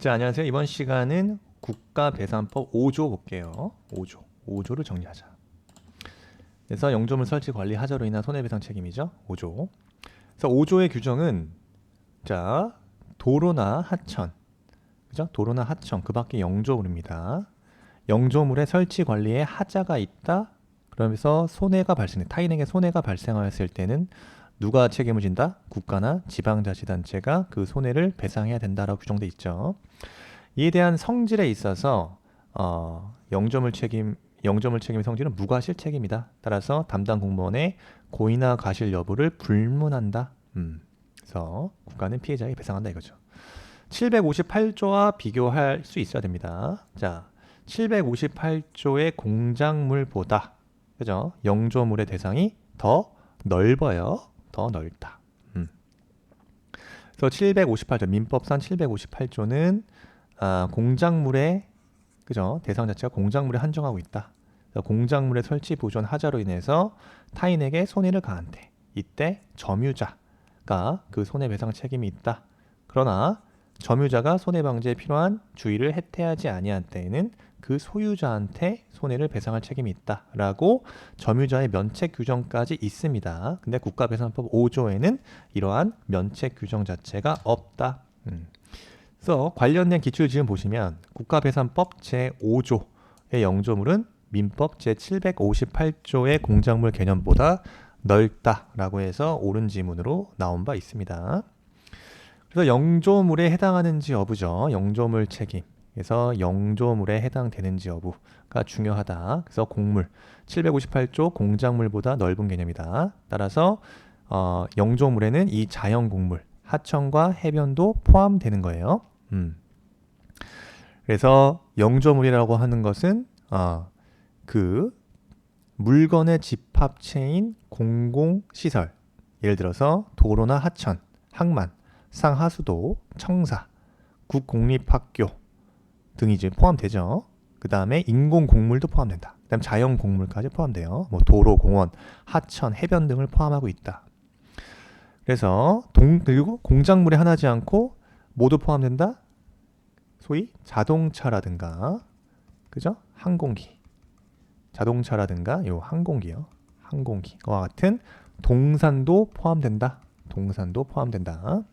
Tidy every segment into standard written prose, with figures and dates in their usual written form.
자, 안녕하세요. 이번 시간은 국가배산법 5조 볼게요. 5조를 정리하자. 그래서 영조물 설치 관리 하자로 인한 손해배상 책임이죠. 5조. 그래서 5조의 규정은 자, 도로나 하천, 그죠? 도로나 하천 그 밖에 영조물입니다. 영조물의 설치 관리에 하자가 있다. 그러면서 손해가 발생해 타인에게 손해가 발생하였을 때는 누가 책임을 진다? 국가나 지방자치단체가 그 손해를 배상해야 된다라고 규정돼 있죠. 이에 대한 성질에 있어서 영조물 책임의 성질은 무과실 책임이다. 따라서 담당 공무원의 고의나 과실 여부를 불문한다. 그래서 국가는 피해자에게 배상한다 이거죠. 758조와 비교할 수 있어야 됩니다. 자, 758조의 공작물보다 그죠? 영조물의 대상이 더 넓어요. 더 넓다. 그래서 758조 민법상 758조는 공작물의 그죠? 대상 자체가 공작물에 한정하고 있다. 공작물의 설치 보존 하자로 인해서 타인에게 손해를 가한데 이때 점유자가 그 손해배상 책임이 있다. 그러나 점유자가 손해방지에 필요한 주의를 해태하지 아니한 때에는 그 소유자한테 손해를 배상할 책임이 있다라고 점유자의 면책 규정까지 있습니다. 근데 국가배상법 5조에는 이러한 면책 규정 자체가 없다. 그래서 관련된 기출 지금 보시면 국가배산법 제5조의 영조물은 민법 제758조의 공작물 개념보다 넓다라고 해서 옳은 지문으로 나온 바 있습니다. 그래서 영조물에 해당하는지 여부죠. 영조물 책임. 그래서 영조물에 해당되는지 여부가 중요하다. 그래서 공물 758조 공작물보다 넓은 개념이다. 따라서 영조물에는 이 자연공물 하천과 해변도 포함되는 거예요. 그래서 영조물이라고 하는 것은 그 물건의 집합체인 공공시설, 예를 들어서 도로나 하천, 항만, 상하수도, 청사, 국공립학교 등이 이제 포함되죠. 그 다음에 인공공물도 포함된다. 그 다음 자연공물까지 포함돼요. 뭐 도로, 공원, 하천, 해변 등을 포함하고 있다. 그래서 그리고 공작물에 하나지 않고 모두 포함된다. 소위 자동차라든가 그죠? 항공기, 자동차라든가 요 항공기요. 항공기와 같은 동산도 포함된다. 동산도 포함된다.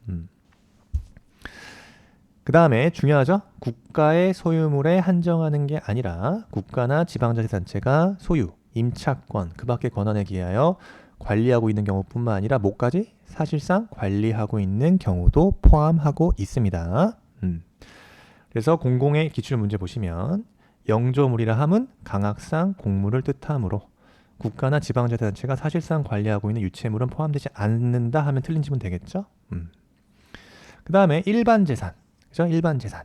그 다음에 중요하죠. 국가의 소유물에 한정하는 게 아니라 국가나 지방자치단체가 소유, 임차권, 그 밖의 권한에 기하여 관리하고 있는 경우뿐만 아니라 뭐까지? 사실상 관리하고 있는 경우도 포함하고 있습니다. 그래서 공공의 기출 문제 보시면 영조물이라 함은 강학상 공물을 뜻하므로 국가나 지방자치단체가 사실상 관리하고 있는 유체물은 포함되지 않는다 하면 틀린 지문 되겠죠? 그 다음에 일반 재산, 그죠? 일반 재산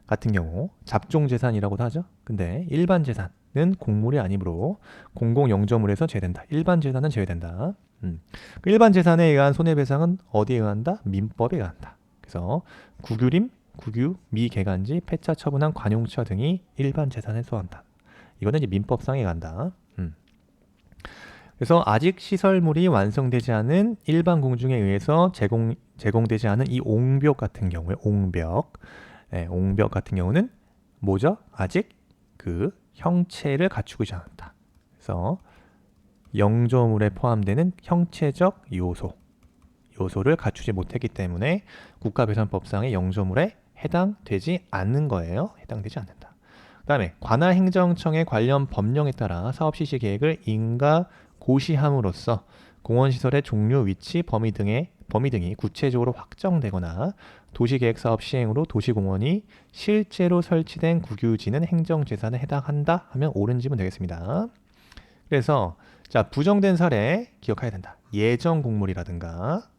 같은 경우 잡종 재산이라고도 하죠. 근데 일반 재산은 공물이 아니므로 공공 영조물에서 제외된다. 일반 재산은 제외된다. 그 일반 재산에 의한 손해배상은 어디에 의한다? 민법에 의한다. 그래서 국유림, 국유, 미개간지, 폐차 처분한 관용차 등이 일반 재산에 소한다. 이거는 이제 민법상에 의한다. 그래서 아직 시설물이 완성되지 않은 일반 공중에 의해서 제공되지 않은 이 옹벽 같은 경우에 옹벽 같은 경우는 뭐죠? 아직 그 형체를 갖추고 있지 않았다. 그래서 영조물에 포함되는 형체적 요소를 갖추지 못했기 때문에 국가배산법상의 영조물에 해당되지 않는 거예요. 해당되지 않는다. 그 다음에 관할행정청의 관련 법령에 따라 사업실시 계획을 인가 고시함으로써 공원시설의 종류, 위치, 범위 등이 구체적으로 확정되거나 도시계획사업 시행으로 도시공원이 실제로 설치된 국유지는 행정재산에 해당한다 하면 옳은 지문 되겠습니다. 그래서 자 부정된 사례 기억해야 된다. 예정공물이라든가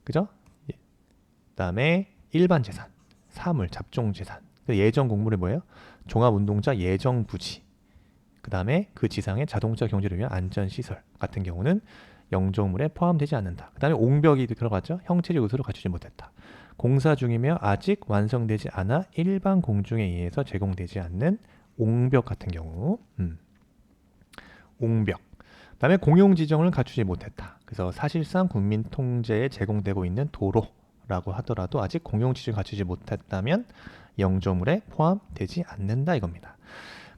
그죠? 그 다음에 일반재산, 사물, 잡종재산. 예정공물이 뭐예요? 종합운동장 예정부지. 그 다음에 그 지상의 자동차 경제를 위한 안전시설 같은 경우는 영조물에 포함되지 않는다. 그 다음에 옹벽이 들어갔죠. 형체적 요소를 갖추지 못했다. 공사 중이며 아직 완성되지 않아 일반 공중에 의해서 제공되지 않는 옹벽 같은 경우 옹벽. 그 다음에 공용 지정을 갖추지 못했다. 그래서 사실상 국민 통제에 제공되고 있는 도로라고 하더라도 아직 공용 지정을 갖추지 못했다면 영조물에 포함되지 않는다 이겁니다.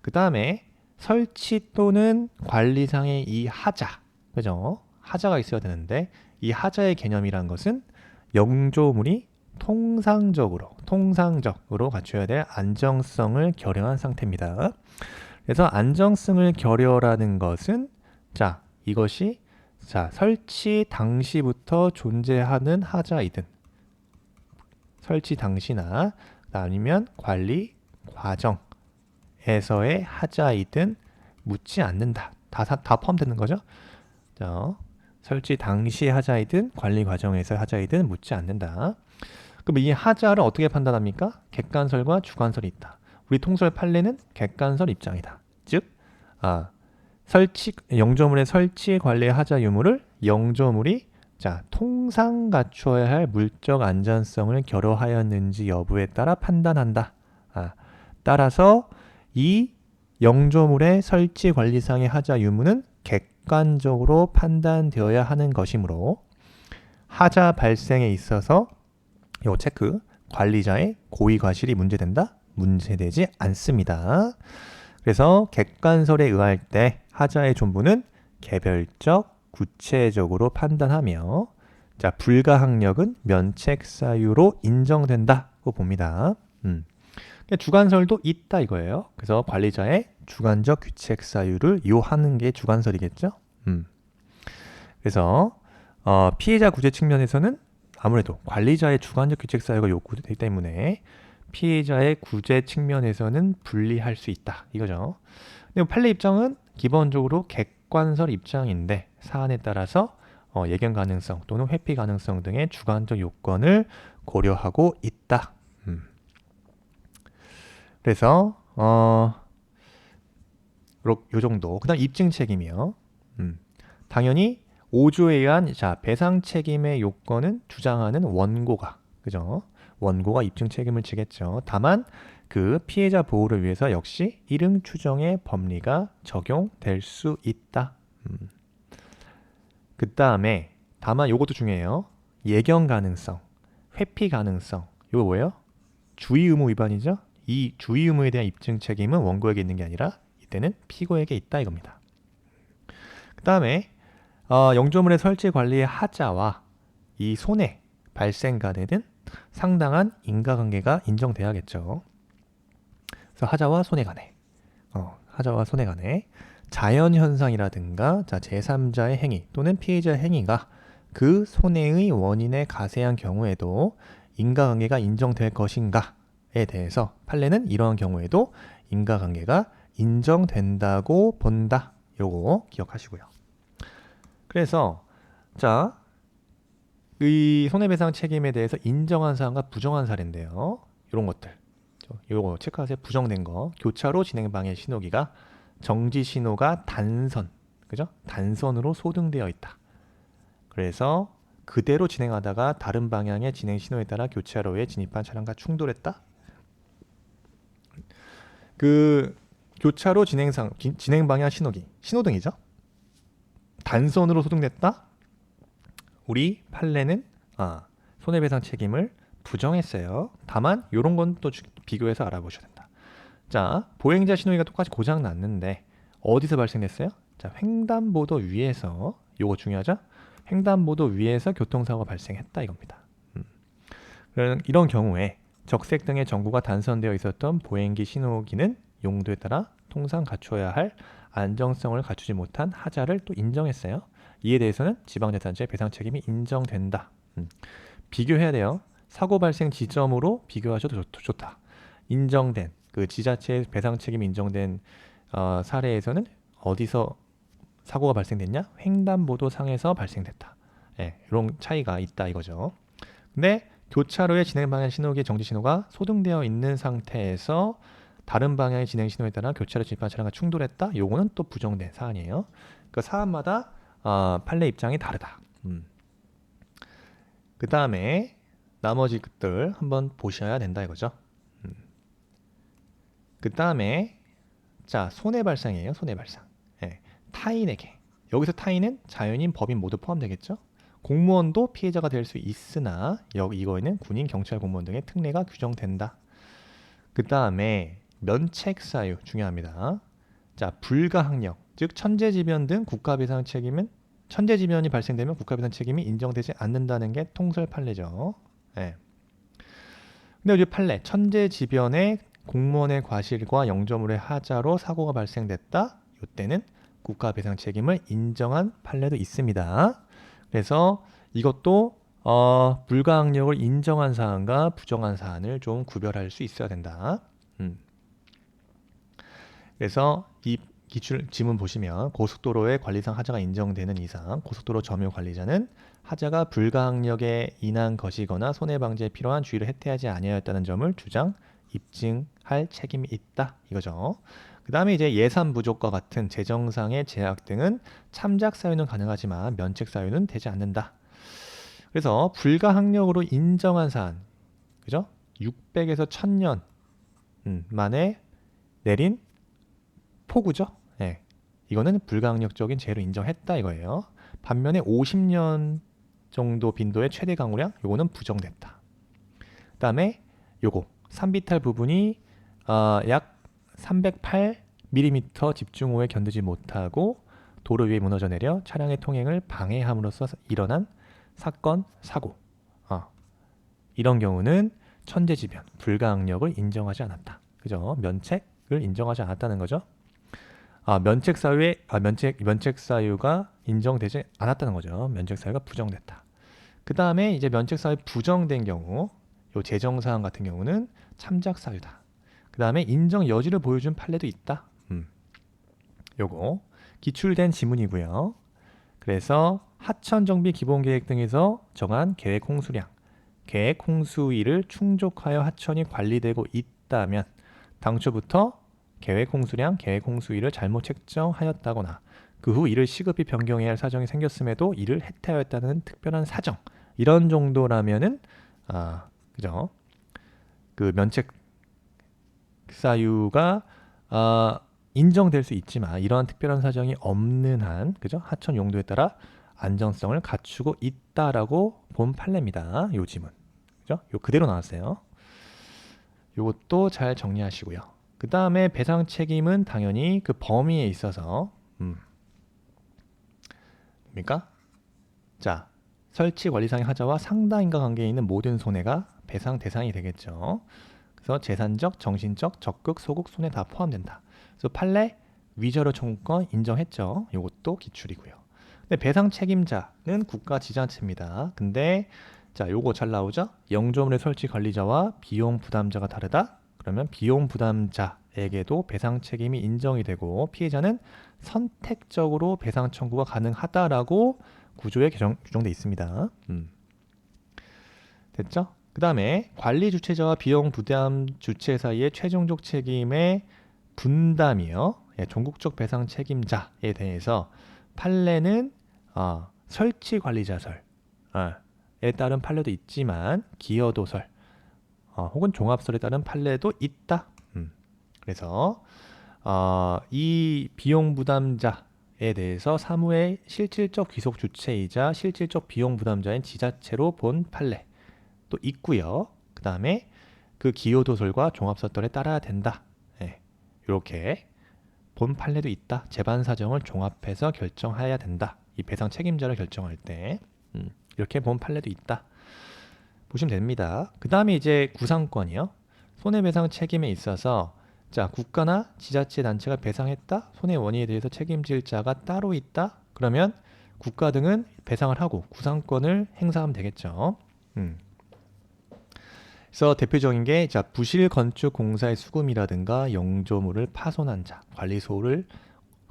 그 다음에 설치 또는 관리상의 이 하자, 그죠? 하자가 있어야 되는데 이 하자의 개념이란 것은 영조물이 통상적으로 갖춰야 될 안정성을 결여한 상태입니다. 그래서 안정성을 결여라는 것은 자, 이것이 자, 설치 당시부터 존재하는 하자이든 설치 당시나 아니면 관리 과정에서의 하자이든 묻지 않는다. 다 포함되는 거죠. 자, 설치 당시 하자이든 관리 과정에서 하자이든 묻지 않는다. 그럼 이 하자를 어떻게 판단합니까? 객관설과 주관설이 있다. 우리 통설 판례는 객관설 입장이다. 즉, 영조물의 설치 관리 하자 유무를 영조물이 통상 갖추어야 할 물적 안전성을 결여하였는지 여부에 따라 판단한다. 따라서 이 영조물의 설치 관리상의 하자 유무는 객관적으로 판단되어야 하는 것이므로 하자 발생에 있어서 요 체크, 관리자의 고의 과실이 문제된다? 문제되지 않습니다. 그래서 객관설에 의할 때 하자의 존부는 개별적, 구체적으로 판단하며 불가항력은 면책사유로 인정된다고 봅니다. 주관설도 있다 이거예요. 그래서 관리자의 주관적 규책사유를 요하는 게 주관설이겠죠. 그래서 피해자 구제 측면에서는 아무래도 관리자의 주관적 규책사유가 요구되기 때문에 피해자의 구제 측면에서는 불리할 수 있다 이거죠. 근데 판례 입장은 기본적으로 객관설 입장인데 사안에 따라서 예견 가능성 또는 회피 가능성 등의 주관적 요건을 고려하고 있다. 그래서 요 정도. 그다음 입증 책임이요. 당연히 5조에 의한 배상 책임의 요건은 주장하는 원고가, 그죠? 원고가 입증 책임을 지겠죠. 다만 그 피해자 보호를 위해서 역시 일응 추정의 법리가 적용될 수 있다. 그 다음에 다만 요것도 중요해요. 예견 가능성, 회피 가능성. 이거 뭐예요? 주의 의무 위반이죠. 이 주의 의무에 대한 입증 책임은 원고에게 있는 게 아니라 이때는 피고에게 있다 이겁니다. 그 다음에 영조물의 설치 관리의 하자와 이 손해 발생 간에는 상당한 인과관계가 인정돼야겠죠. 그래서 하자와 손해 간에 자연현상이라든가 제3자의 행위 또는 피해자의 행위가 그 손해의 원인에 가세한 경우에도 인과관계가 인정될 것인가에 대해서 판례는 이러한 경우에도 인과관계가 인정된다고 본다. 요거 기억하시고요. 그래서 이 손해배상 책임에 대해서 인정한 사항과 부정한 사례인데요. 이런 것들 요거 체크하세요. 부정된 거. 교차로 진행 방해 신호기가 정지 신호가 그죠? 단선으로 소등되어 있다. 그래서 그대로 진행하다가 다른 방향의 진행 신호에 따라 교차로에 진입한 차량과 충돌했다. 그 교차로 진행 방향 신호기, 신호등이죠. 단선으로 소등됐다. 우리 판례는 손해배상 책임을 부정했어요. 다만 이런 건 또 비교해서 알아보셔야 된다. 보행자 신호기가 똑같이 고장 났는데 어디서 발생했어요? 횡단보도 위에서, 요거 중요하죠? 횡단보도 위에서 교통사고가 발생했다 이겁니다. 이런 경우에 적색 등의 전구가 단선되어 있었던 보행기 신호기는 용도에 따라 통상 갖춰야 할 안정성을 갖추지 못한 하자를 또 인정했어요. 이에 대해서는 지방자치단체의 배상 책임이 인정된다. 비교해야 돼요. 사고 발생 지점으로 비교하셔도 좋다. 인정된 그 지자체의 배상 책임이 인정된 사례에서는 어디서 사고가 발생됐냐? 횡단보도 상에서 발생됐다. 이런 차이가 있다 이거죠. 근데 교차로의 진행 방향 신호기의 정지 신호가 소등되어 있는 상태에서 다른 방향의 진행 신호에 따라 교차로 진입한 차량과 충돌했다. 요거는 또 부정된 사안이에요. 그 사안마다 판례 입장이 다르다. 그 다음에 나머지 것들 한번 보셔야 된다 이거죠. 그 다음에 손해발상이에요. 손해발상. 타인에게. 여기서 타인은 자연인, 법인 모두 포함되겠죠. 공무원도 피해자가 될 수 있으나 이거에는 군인, 경찰, 공무원 등의 특례가 규정된다. 그 다음에 면책사유 중요합니다. 자, 불가항력, 즉 천재지변 등 국가배상 책임은 천재지변이 발생되면 국가배상 책임이 인정되지 않는다는 게 통설 판례죠. 네. 근데 이제 판례, 천재지변에 공무원의 과실과 영조물의 하자로 사고가 발생됐다. 이때는 국가배상 책임을 인정한 판례도 있습니다. 그래서 이것도 불가항력을 인정한 사안과 부정한 사안을 좀 구별할 수 있어야 된다. 그래서 이 기출 지문 보시면 고속도로의 관리상 하자가 인정되는 이상 고속도로 점유 관리자는 하자가 불가항력에 인한 것이거나 손해방지에 필요한 주의를 해태하지 아니하였다는 점을 주장, 입증할 책임이 있다 이거죠. 그 다음에 이제 예산 부족과 같은 재정상의 제약 등은 참작 사유는 가능하지만 면책 사유는 되지 않는다. 그래서 불가항력으로 인정한 사안, 그죠? 600에서 1000년 만에 내린 폭우죠. 네. 이거는 불가항력적인 죄로 인정했다 이거예요. 반면에 50년 정도 빈도의 최대 강우량, 요거는 부정됐다. 그 다음에 요거 산비탈 부분이 약 308mm 집중호에 견디지 못하고 도로 위에 무너져 내려 차량의 통행을 방해함으로써 일어난 사건, 사고. 이런 경우는 천재지변, 불가항력을 인정하지 않았다. 그죠? 면책을 인정하지 않았다는 거죠. 면책 사유가 인정되지 않았다는 거죠. 면책 사유가 부정됐다. 그 다음에 이제 면책 사유 부정된 경우, 요 재정 사안 같은 경우는 참작 사유다. 그 다음에 인정 여지를 보여준 판례도 있다. 요거 기출된 지문이고요. 그래서 하천 정비 기본 계획 등에서 정한 계획 홍수량, 계획 홍수위를 충족하여 하천이 관리되고 있다면 당초부터 계획 홍수량, 계획 홍수위를 잘못 책정하였다거나 그 후 이를 시급히 변경해야 할 사정이 생겼음에도 이를 해태하였다는 특별한 사정, 이런 정도라면은 그죠? 그 면책 사유가 인정될 수 있지만 이러한 특별한 사정이 없는 한, 그죠? 하천 용도에 따라 안정성을 갖추고 있다라고 본 판례입니다. 요 지문, 그죠? 요 그대로 나왔어요. 요것도 잘 정리하시고요. 그 다음에 배상 책임은 당연히 그 범위에 있어서 뭡니까? 자, 설치 관리상의 하자와 상당 인과관계에 있는 모든 손해가 배상 대상이 되겠죠. 그래서 재산적, 정신적, 적극, 소극, 손해 다 포함된다. 그래서 판례 위자료 청구권 인정했죠. 이것도 기출이고요. 근데 배상 책임자는 국가 지자체입니다. 근데 자, 요거 잘 나오죠? 영조물의 설치 관리자와 비용 부담자가 다르다. 그러면 비용 부담자에게도 배상 책임이 인정이 되고 피해자는 선택적으로 배상 청구가 가능하다라고 구조에 규정돼 있습니다. 됐죠? 그 다음에 관리 주체자와 비용 부담 주체 사이의 최종적 책임의 분담이요. 종국적 배상 책임자에 대해서 판례는 설치 관리자설에 따른 판례도 있지만 기여도설 혹은 종합설에 따른 판례도 있다. 그래서 이 비용 부담자에 대해서 사무의 실질적 귀속 주체이자 실질적 비용 부담자인 지자체로 본 판례 또 있고요. 그 다음에 그 기여도설과 종합설들에 따라야 된다. 이렇게 본 판례도 있다. 재반 사정을 종합해서 결정해야 된다. 이 배상 책임자를 결정할 때 이렇게 본 판례도 있다. 보시면 됩니다. 그 다음에 이제 구상권이요. 손해배상 책임에 있어서 자, 국가나 지자체 단체가 배상했다. 손해 원인에 대해서 책임질 자가 따로 있다. 그러면 국가 등은 배상을 하고 구상권을 행사하면 되겠죠. 그래서 대표적인 게 자, 부실 건축 공사의 수금이라든가 영조물을 파손한 자,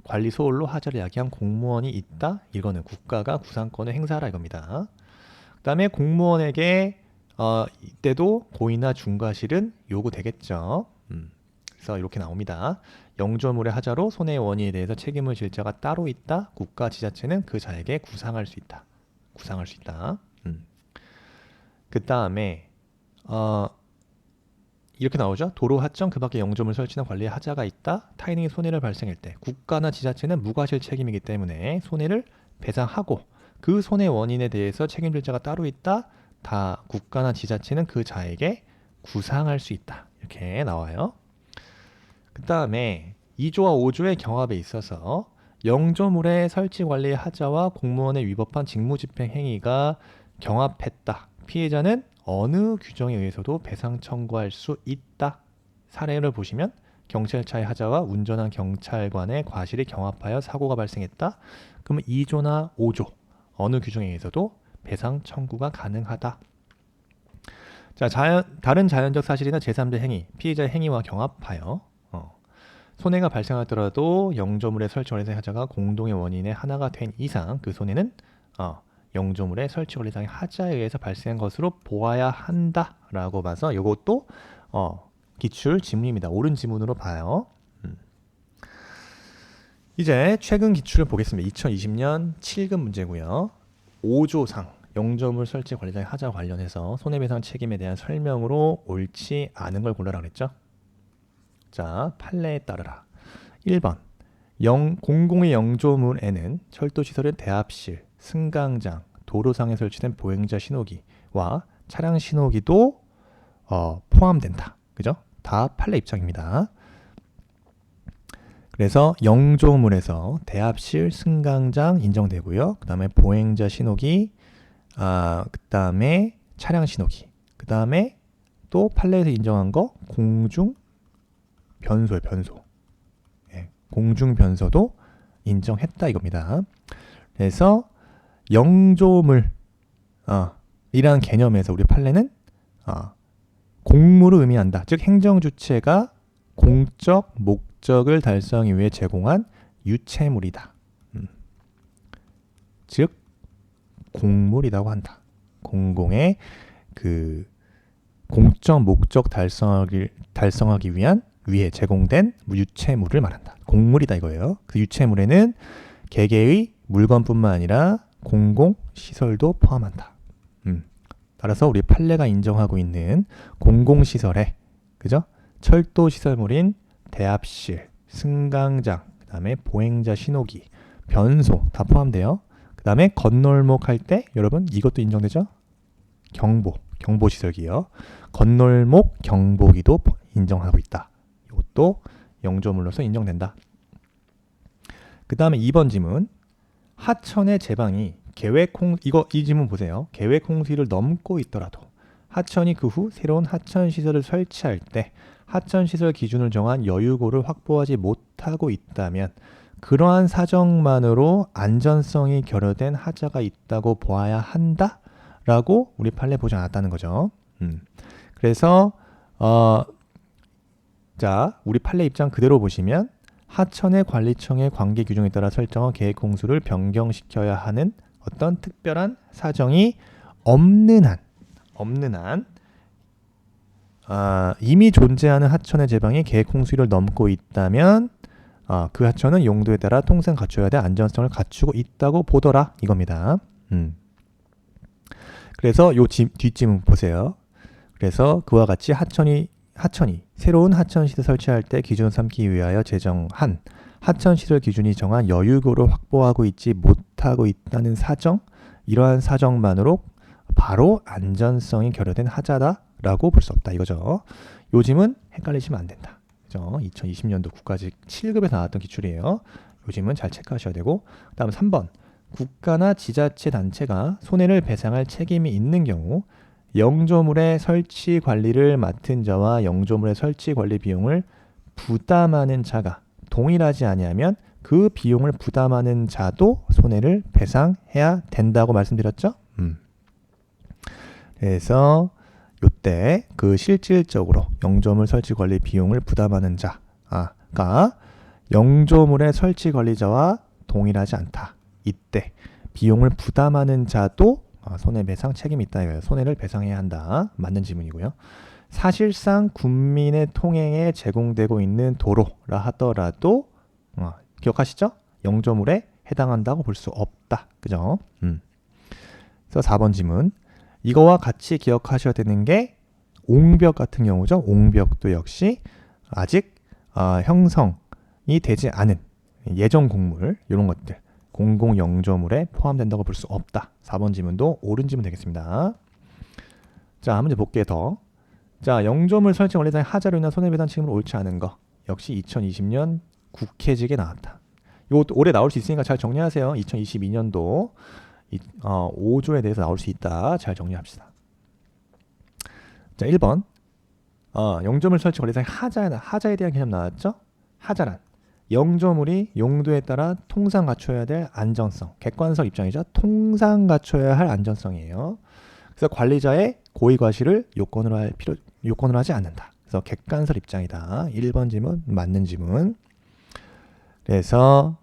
관리소홀로 하자를 야기한 공무원이 있다. 이거는 국가가 구상권을 행사하라 이겁니다. 그 다음에 공무원에게 이때도 고의나 중과실은 요구되겠죠. 그래서 이렇게 나옵니다. 영조물의 하자로 손해 원인에 대해서 책임을 질 자가 따로 있다. 국가 지자체는 그 자에게 구상할 수 있다. 구상할 수 있다. 그 다음에 이렇게 나오죠. 도로 하청 그 밖에 영조물 설치나 관리에 하자가 있다. 타인에게 손해를 발생할 때 국가나 지자체는 무과실 책임이기 때문에 손해를 배상하고 그 손해 원인에 대해서 책임질 자가 따로 있다. 다 국가나 지자체는 그 자에게 구상할 수 있다. 이렇게 이렇게 나와요. 그 다음에 2조와 5조의 경합에 있어서 영조물의 설치 관리 하자와 공무원에 위법한 직무집행 행위가 경합했다. 피해자는 어느 규정에 의해서도 배상 청구할 수 있다. 사례를 보시면 경찰차의 하자와 운전한 경찰관의 과실이 경합하여 사고가 발생했다. 그러면 2조나 5조 어느 규정에 의해서도 배상 청구가 가능하다. 자, 다른 자연적 사실이나 제3자 행위, 피해자의 행위와 경합하여 손해가 발생하더라도 영조물의 설치 관리상의 하자가 공동의 원인의 하나가 된 이상 그 손해는 영조물의 설치 관리상의 하자에 의해서 발생한 것으로 보아야 한다라고 봐서 이것도 기출 지문입니다. 옳은 지문으로 봐요. 이제 최근 기출을 보겠습니다. 2020년 7급 문제고요. 5조상 영조물 설치 관리상의 하자 관련해서 손해배상 책임에 대한 설명으로 옳지 않은 걸 골라라 그랬죠. 자, 판례에 따르라. 1번 공공의 영조물에는 철도시설의 대합실, 승강장, 도로상에 설치된 보행자 신호기와 차량 신호기도 포함된다. 그죠? 다 판례 입장입니다. 그래서 영조물에서 대합실, 승강장 인정되고요. 그 다음에 보행자 신호기, 그 다음에 차량 신호기, 그 다음에 또 판례에서 인정한 거 공중 변소예요. 변소. 예, 공중 변소도 인정했다 이겁니다. 그래서 영조물 이라는 개념에서 우리 판례는 공무를 의미한다. 즉 행정주체가 공적 목적을 달성하기 위해 제공한 유체물이다. 즉 공물이라고 한다. 공공의 그 공적 목적 달성하기 위해 제공된 유체물을 말한다. 공물이다 이거예요. 그 유체물에는 개개의 물건뿐만 아니라 공공시설도 포함한다. 따라서 우리 판례가 인정하고 있는 공공시설에 그죠? 철도시설물인 대합실, 승강장, 그 다음에 보행자 신호기, 변소 다 포함돼요. 그 다음에 건널목 할 때 여러분 이것도 인정되죠? 경보시설기요. 건널목 경보기도 인정하고 있다. 이것도 영조물로서 인정된다. 그 다음에 2번 지문. 하천의 제방이 이 지문 보세요. 계획 홍수를 넘고 있더라도 하천이 그 후 새로운 하천 시설을 설치할 때 하천 시설 기준을 정한 여유고를 확보하지 못하고 있다면 그러한 사정만으로 안전성이 결여된 하자가 있다고 보아야 한다라고 우리 판례 보지 않았다는 거죠. 그래서 자, 우리 판례 입장 그대로 보시면 하천의 관리청의 관계 규정에 따라 설정한 계획 홍수를 변경시켜야 하는 어떤 특별한 사정이 없는 한 이미 존재하는 하천의 제방이 계획 홍수를 넘고 있다면 그 하천은 용도에 따라 통상 갖춰야 될 안전성을 갖추고 있다고 보더라 이겁니다. 그래서 요 뒷지문 보세요. 그래서 그와 같이 하천이 새로운 하천시설 설치할 때 기준 삼기 위하여 제정한 하천시설 기준이 정한 여유고를 확보하고 있지 못하고 있다는 사정, 이러한 사정만으로 바로 안전성이 결여된 하자다라고 볼 수 없다 이거죠. 요즘은 헷갈리시면 안 된다. 그죠? 2020년도 국가직 7급에서 나왔던 기출이에요. 요즘은 잘 체크하셔야 되고, 다음 3번 국가나 지자체 단체가 손해를 배상할 책임이 있는 경우 영조물의 설치 관리를 맡은 자와 영조물의 설치 관리 비용을 부담하는 자가 동일하지 아니하면 그 비용을 부담하는 자도 손해를 배상해야 된다고 말씀드렸죠. 그래서 이때 그 실질적으로 영조물 설치 관리 비용을 부담하는 자가 영조물의 설치 관리자와 동일하지 않다. 이때 비용을 부담하는 자도 손해배상 책임이 있다 이거예요. 손해를 배상해야 한다. 맞는 지문이고요. 사실상 국민의 통행에 제공되고 있는 도로라 하더라도 기억하시죠? 영조물에 해당한다고 볼 수 없다. 그죠? 그래서 4번 지문. 이거와 같이 기억하셔야 되는 게 옹벽 같은 경우죠. 옹벽도 역시 아직 형성이 되지 않은 예정 공물 이런 것들 공공 영조물에 포함된다고 볼 수 없다. 4번 지문도 옳은 지문 되겠습니다. 자, 문제 볼게요. 더. 자, 영조물 설치 권리상의 하자로 인한 손해배상 책임을 옳지 않은 거. 역시 2020년 국회직에 나왔다. 이거 올해 나올 수 있으니까 잘 정리하세요. 2022년도 5조에 대해서 나올 수 있다. 잘 정리합시다. 자, 1번. 영조물 설치 권리상의 하자에 대한 개념 나왔죠? 하자란 영조물이 용도에 따라 통상 갖춰야 될 안전성, 객관설 입장이죠. 통상 갖춰야 할 안전성이에요. 그래서 관리자의 고의과실을 요건으로 하지 않는다. 그래서 객관설 입장이다. 1번 질문 맞는 질문. 그래서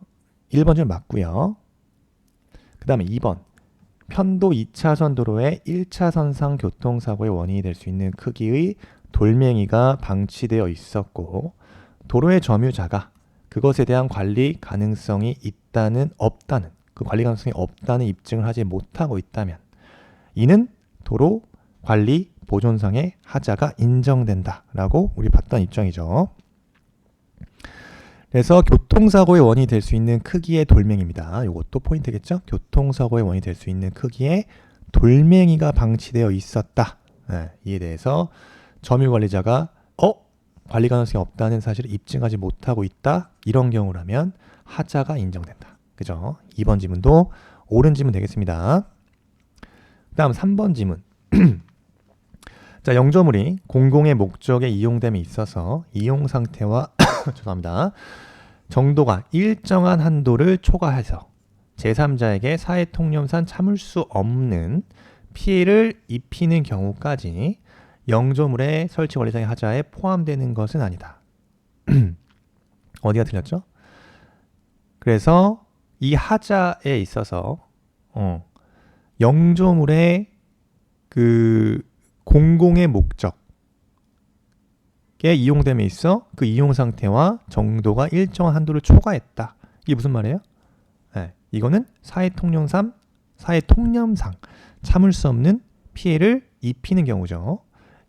1번 질문 맞고요. 그 다음에 2번. 편도 2차선 도로의 1차선상 교통사고의 원인이 될 수 있는 크기의 돌멩이가 방치되어 있었고 도로의 점유자가 그것에 대한 관리 가능성이 없다는 그 관리 가능성이 없다는 입증을 하지 못하고 있다면 이는 도로 관리 보존상의 하자가 인정된다라고 우리 봤던 입장이죠. 그래서 교통사고의 원인이 될 수 있는 크기의 돌멩이입니다. 이것도 포인트겠죠? 교통사고의 원인이 될 수 있는 크기의 돌멩이가 방치되어 있었다. 네, 이에 대해서 점유관리자가 관리 가능성이 없다는 사실을 입증하지 못하고 있다. 이런 경우라면 하자가 인정된다. 그죠? 2번 지문도 옳은 지문 되겠습니다. 그 다음 3번 지문. 자, 영조물이 공공의 목적에 이용됨에 있어서 이용 상태와 죄송합니다. 정도가 일정한 한도를 초과해서 제3자에게 사회통념상 참을 수 없는 피해를 입히는 경우까지 영조물의 설치 관리상의 하자에 포함되는 것은 아니다. 어디가 틀렸죠? 그래서 이 하자에 있어서 영조물의 그 공공의 목적에 이용됨에 있어 그 이용 상태와 정도가 일정한 한도를 초과했다. 이게 무슨 말이에요? 네, 이거는 사회통념상 참을 수 없는 피해를 입히는 경우죠.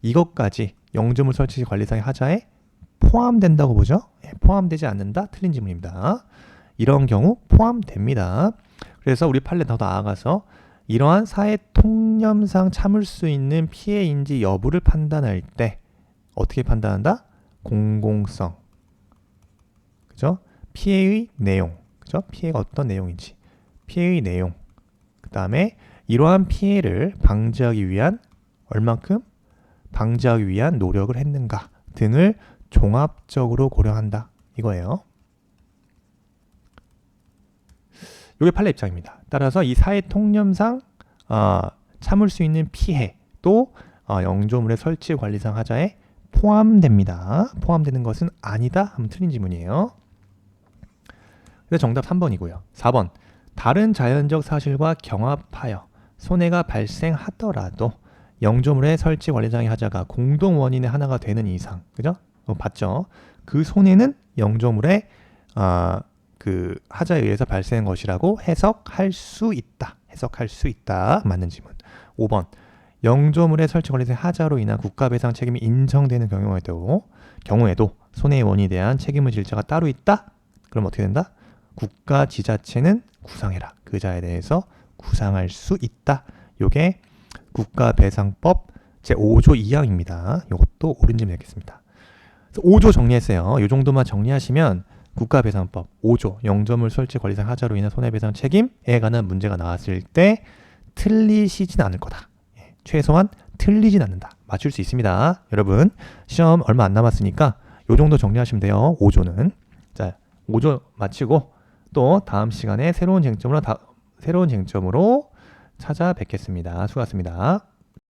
이것까지 영조물 설치 관리상의 하자에 포함된다고 보죠. 포함되지 않는다. 틀린 지문입니다. 이런 경우 포함됩니다. 그래서 우리 판례 더 나아가서 이러한 사회통념상 참을 수 있는 피해인지 여부를 판단할 때 어떻게 판단한다? 공공성, 그죠? 피해의 내용, 그죠? 피해가 어떤 내용인지, 피해의 내용, 그 다음에 이러한 피해를 방지하기 위한 얼만큼 방지하기 위한 노력을 했는가 등을 종합적으로 고려한다. 이거예요. 이게 판례 입장입니다. 따라서 이 사회통념상 참을 수 있는 피해도 영조물의 설치 관리상 하자에 포함됩니다. 포함되는 것은 아니다 하면 틀린 지문이에요. 그래서 정답 3번이고요. 4번. 다른 자연적 사실과 경합하여 손해가 발생하더라도 영조물의 설치 관리상의 하자가 공동 원인의 하나가 되는 이상, 그죠? 봤죠? 그 손해는 영조물의 그 하자에 의해서 발생한 것이라고 해석할 수 있다. 해석할 수 있다. 맞는 지문. 5번. 영조물의 설치 관리상의 하자로 인한 국가배상 책임이 인정되는 경우에도 손해의 원인에 대한 책임을 질 자가 따로 있다? 그럼 어떻게 된다? 국가 지자체는 구상해라. 그 자에 대해서 구상할 수 있다. 요게 국가배상법 제5조 2항입니다. 이것도 옳은 질문 되겠습니다. 5조 정리했어요. 이 정도만 정리하시면 국가배상법 5조 영조물 설치 관리상 하자로 인한 손해배상 책임에 관한 문제가 나왔을 때 틀리시진 않을 거다. 최소한 틀리진 않는다. 맞출 수 있습니다. 여러분 시험 얼마 안 남았으니까 이 정도 정리하시면 돼요. 5조는. 자, 5조 마치고 또 다음 시간에 새로운 쟁점으로 찾아뵙겠습니다. 수고하셨습니다.